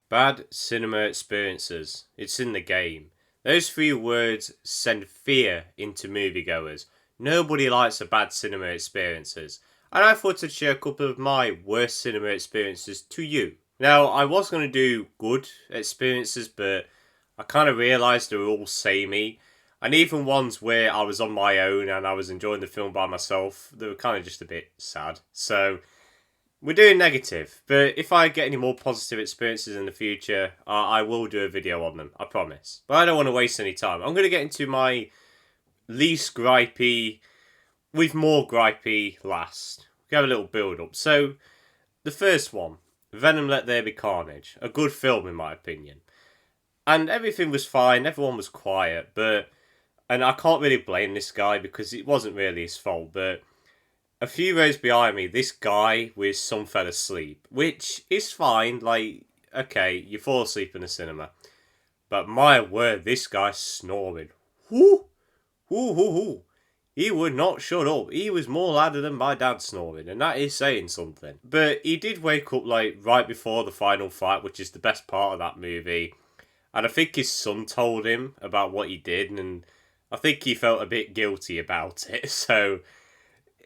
Bad cinema experiences. It's in the game. Those three words send fear into moviegoers. Nobody likes a bad cinema experiences. And I thought I'd share a couple of my worst cinema experiences to you. Now, I was going to do good experiences, but I kind of realised they were all samey. And even ones where I was on my own and I was enjoying the film by myself, they were kind of just a bit sad. So we're doing negative, but if I get any more positive experiences in the future, I will do a video on them, I promise. But I don't want to waste any time. I'm going to get into my least gripey, with more gripey last. We have a little build up. So, the first one, Venom Let There Be Carnage. A good film, in my opinion. And everything was fine, everyone was quiet, but. And I can't really blame this guy because it wasn't really his fault, but a few rows behind me, this guy with some fell asleep, which is fine. Like, okay, you fall asleep in the cinema, but my word, this guy snoring. Whoo, whoo, whoo, whoo. He would not shut up. He was more louder than my dad snoring, and that is saying something. But he did wake up like right before the final fight, which is the best part of that movie. And I think his son told him about what he did, and I think he felt a bit guilty about it. So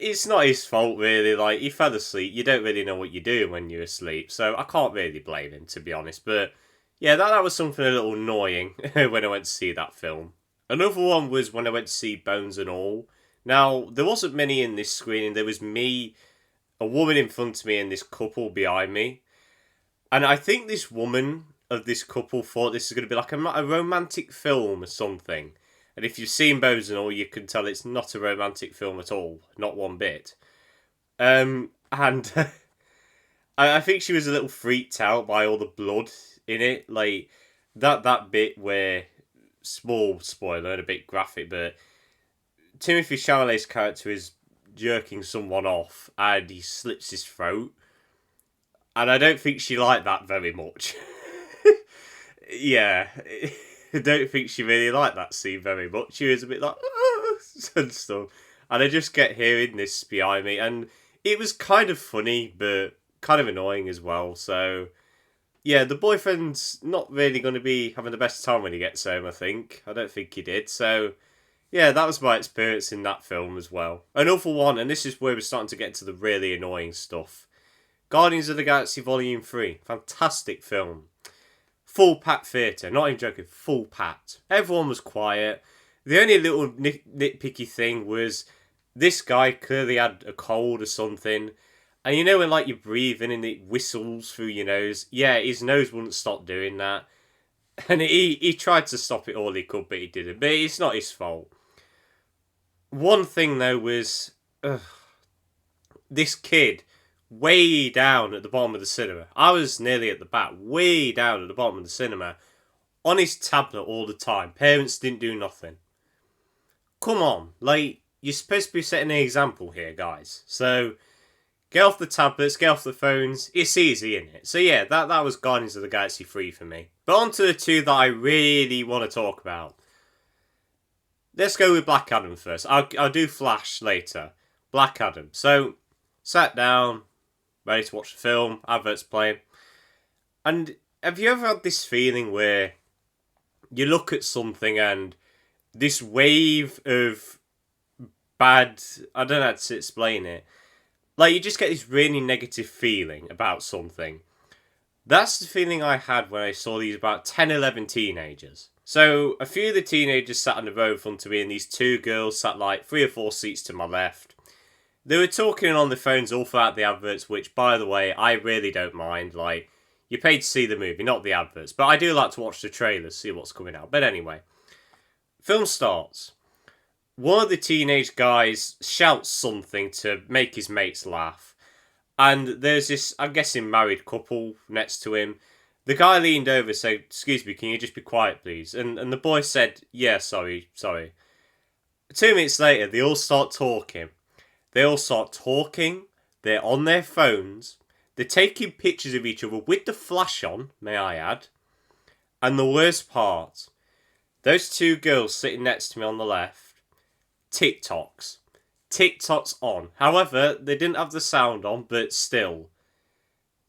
it's not his fault really. Like, he fell asleep. You don't really know what you're doing when you're asleep, so I can't really blame him, to be honest. But yeah, that was something a little annoying when I went to see that film. Another one was when I went to see Bones and All. Now, there wasn't many in this screening. There was me, a woman in front of me, and this couple behind me. And I think this woman of this couple thought this was going to be like a romantic film or something. And if you've seen Bones and All, you can tell it's not a romantic film at all. Not one bit. And I think she was a little freaked out by all the blood in it. Like, that bit where, small spoiler and a bit graphic, but Timothy Chalamet's character is jerking someone off and he slits his throat. And I don't think she liked that very much. Yeah. I don't think she really liked that scene very much. She was a bit like, and stuff. And I just get hearing this behind me. And it was kind of funny, but kind of annoying as well. So, yeah, the boyfriend's not really going to be having the best time when he gets home, I think. I don't think he did. So, yeah, that was my experience in that film as well. Another one, and this is where we're starting to get to the really annoying stuff. Guardians of the Galaxy Volume 3. Fantastic film. Full packed theatre, not even joking, full packed. Everyone was quiet. The only little nitpicky thing was this guy clearly had a cold or something. And you know when like you're breathing and it whistles through your nose? Yeah, his nose wouldn't stop doing that. And he tried to stop it all he could, but he didn't. But it's not his fault. One thing though was this kid way down at the bottom of the cinema. I was nearly at the back, way down at the bottom of the cinema, on his tablet all the time. Parents didn't do nothing. Come on, like, you're supposed to be setting an example here, guys. So, get off the tablets, get off the phones. It's easy, isn't it? So yeah, that was Guardians of the Galaxy 3 for me. But on to the two that I really want to talk about. Let's go with Black Adam first. I'll do Flash later. Black Adam. So, sat down, ready to watch the film, adverts playing. And have you ever had this feeling where you look at something and this wave of bad, I don't know how to explain it, like you just get this really negative feeling about something. That's the feeling I had when I saw these about 10, 11 teenagers. So a few of the teenagers sat on the row in front of me and these two girls sat like 3 or 4 seats to my left. They were talking on the phones all throughout the adverts, which, by the way, I really don't mind. Like, you paid to see the movie, not the adverts. But I do like to watch the trailers, see what's coming out. But anyway, film starts. One of the teenage guys shouts something to make his mates laugh. And there's this, I'm guessing, married couple next to him. The guy leaned over and said, "Excuse me, can you just be quiet, please?" And the boy said, "Yeah, sorry. 2 minutes later, they all start talking. They're on their phones, they're taking pictures of each other with the flash on, may I add. And the worst part, those two girls sitting next to me on the left, TikToks. TikToks on. However, they didn't have the sound on, but still.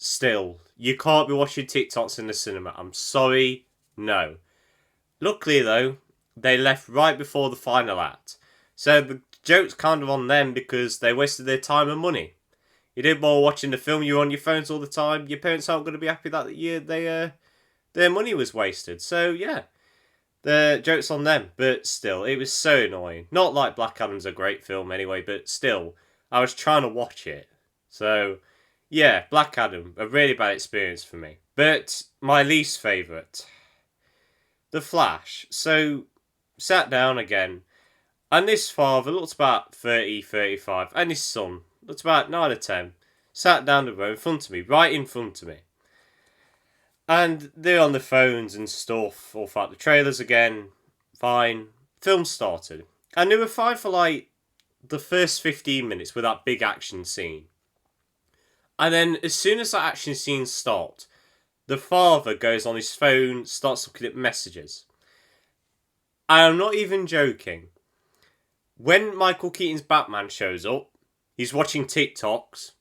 still, you can't be watching TikToks in the cinema. I'm sorry, no. Luckily though, they left right before the final act. So the joke's kind of on them because they wasted their time and money. You did more watching the film, you're on your phones all the time, your parents aren't going to be happy that their money was wasted. So yeah, the joke's on them. But still, it was so annoying. Not like Black Adam's a great film anyway, but still, I was trying to watch it. So yeah, Black Adam, a really bad experience for me. But my least favourite, The Flash. So, sat down again, and this father looks about 30, 35, and his son looks about 9 or 10, sat down the row in front of me, right in front of me. And they're on the phones and stuff, all throughout the trailers again, fine. Film started, and they were fine for like the first 15 minutes with that big action scene. And then as soon as that action scene stopped, the father goes on his phone, starts looking at messages. And I'm not even joking. When Michael Keaton's Batman shows up, he's watching TikToks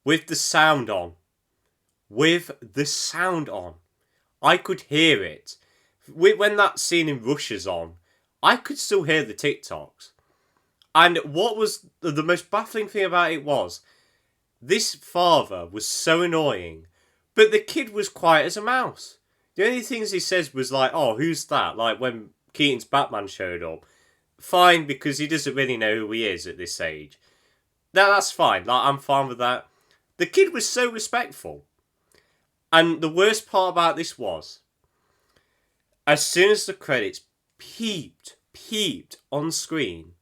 with the sound on. With the sound on. I could hear it. When that scene in Rush is on, I could still hear the TikToks. And what was the most baffling thing about it was, this father was so annoying, but the kid was quiet as a mouse. The only things he says was like, oh, who's that? Like when Keaton's Batman showed up. Fine, because he doesn't really know who he is at this age. That's fine. Like, I'm fine with that. The kid was so respectful. And the worst part about this was, as soon as the credits peeped on screen,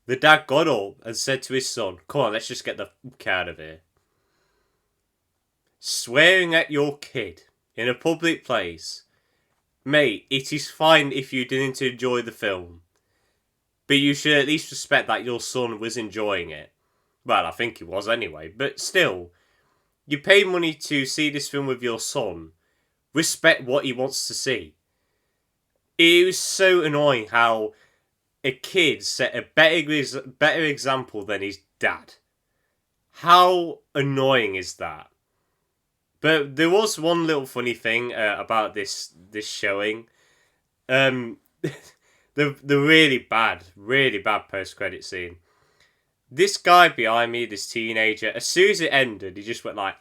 the dad got up and said to his son, come on, let's just get the fuck out of here. Swearing at your kid in a public place. Mate, it is fine if you didn't enjoy the film. But you should at least respect that your son was enjoying it. Well, I think he was anyway. But still, you pay money to see this film with your son. Respect what he wants to see. It was so annoying how a kid set a better example than his dad. How annoying is that? But there was one little funny thing about this showing. The really bad post-credit scene. This guy behind me, this teenager, as soon as it ended, he just went like,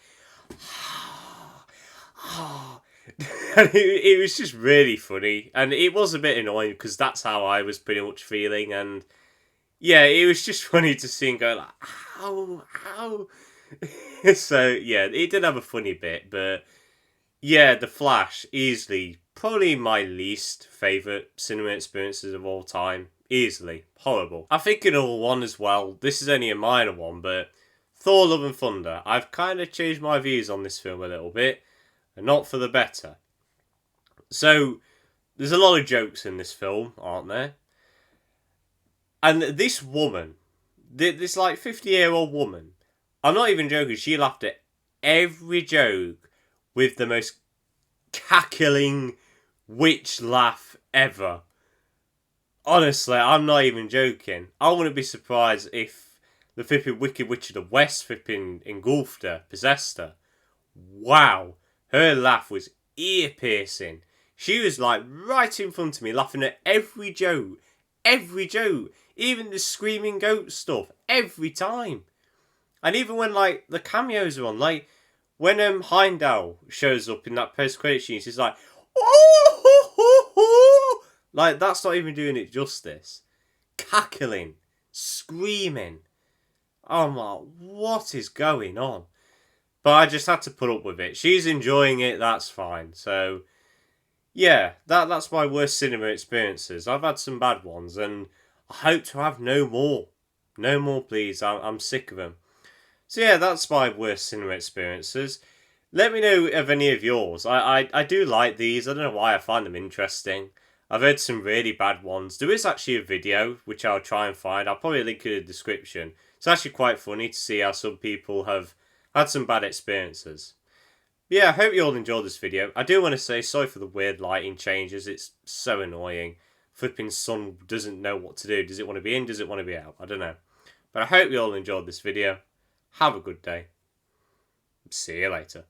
and it was just really funny. And it was a bit annoying because that's how I was pretty much feeling. And yeah, it was just funny to see him go like, ow. So yeah, it did have a funny bit, but yeah, The Flash, easily, probably my least favourite cinema experiences of all time. Easily. Horrible. I think another one as well, this is only a minor one, but Thor Love and Thunder. I've kind of changed my views on this film a little bit, and not for the better. So, there's a lot of jokes in this film, aren't there? And this woman, this like 50-year-old woman, I'm not even joking, she laughed at every joke with the most cackling witch laugh ever. Honestly, I'm not even joking. I wouldn't be surprised if the flipping Wicked Witch of the West flipping engulfed her, possessed her. Wow. Her laugh was ear-piercing. She was like right in front of me, laughing at every joke. Every joke. Even the screaming goat stuff. Every time. And even when like the cameos are on, like when Heimdall shows up in that post-credit scene, she's like, oh! Like, that's not even doing it justice. Cackling. Screaming. I'm like, what is going on? But I just had to put up with it. She's enjoying it, that's fine. So, yeah, that's my worst cinema experiences. I've had some bad ones, and I hope to have no more. No more, please. I'm sick of them. So, yeah, that's my worst cinema experiences. Let me know of any of yours. I do like these. I don't know why I find them interesting. I've heard some really bad ones. There is actually a video, which I'll try and find. I'll probably link it in the description. It's actually quite funny to see how some people have had some bad experiences. But yeah, I hope you all enjoyed this video. I do want to say sorry for the weird lighting changes. It's so annoying. Flipping sun doesn't know what to do. Does it want to be in? Does it want to be out? I don't know. But I hope you all enjoyed this video. Have a good day. See you later.